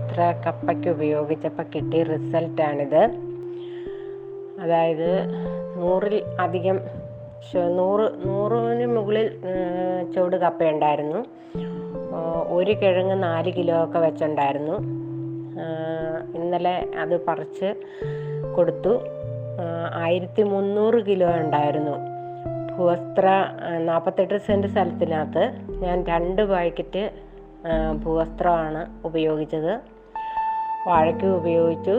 ഭൂവസ്ത്ര കപ്പയ്ക്ക് ഉപയോഗിച്ചപ്പോൾ കിട്ടിയ റിസൾട്ടാണിത്. അതായത് 100-ൽ അധികം 100-ന് മുകളിൽ ചുവട് കപ്പയുണ്ടായിരുന്നു. ഒരു കിഴങ്ങ് 4 കിലോ ഒക്കെ വെച്ചുണ്ടായിരുന്നു. ഇന്നലെ അത് പറിച്ച് കൊടുത്തു. 1300 കിലോ ഉണ്ടായിരുന്നു. ഭൂവസ്ത്ര 48 സെൻറ്റ് സ്ഥലത്തിനകത്ത് ഞാൻ 2 പാക്കറ്റ് ഭൂവസ്ത്രമാണ് ഉപയോഗിച്ചത്. വാഴയ്ക്ക് ഉപയോഗിച്ചു.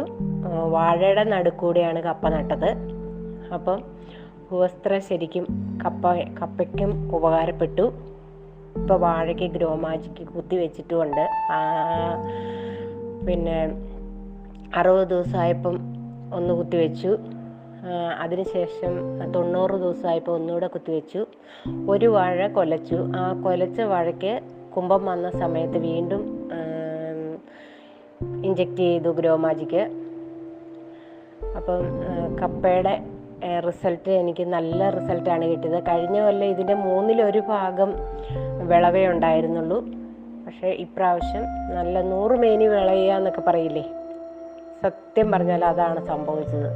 വാഴയുടെ നടുക്കൂടെയാണ് കപ്പ നട്ടത്. അപ്പം ഭൂവസ്ത്രം ശരിക്കും കപ്പയ്ക്കും ഉപകാരപ്പെട്ടു. ഇപ്പോൾ വാഴയ്ക്ക് ഗ്രോ മാജിക്ക് കുത്തി വെച്ചിട്ടുമുണ്ട്. പിന്നെ 60 ദിവസമായപ്പം ഒന്ന് കുത്തിവെച്ചു. അതിനുശേഷം 90 ദിവസമായപ്പോൾ ഒന്നുകൂടെ കുത്തിവെച്ചു. ഒരു വാഴ കൊലച്ചു. ആ കൊലച്ച വാഴയ്ക്ക് കുമ്പം വന്ന സമയത്ത് വീണ്ടും ഇഞ്ചെക്റ്റ് ചെയ്തു ഗ്രോ മാജിക്ക്. അപ്പം കപ്പയുടെ റിസൾട്ട് എനിക്ക് നല്ല റിസൾട്ടാണ് കിട്ടിയത്. കഴിഞ്ഞ കൊല്ലം ഇതിൻ്റെ 1/3 ഭാഗം വിളവേ ഉണ്ടായിരുന്നുള്ളൂ. പക്ഷേ ഇപ്രാവശ്യം നല്ല 100 മേനി വിളയുക എന്നൊക്കെ പറയില്ലേ, സത്യം പറഞ്ഞാൽ അതാണ് സംഭവിച്ചത്.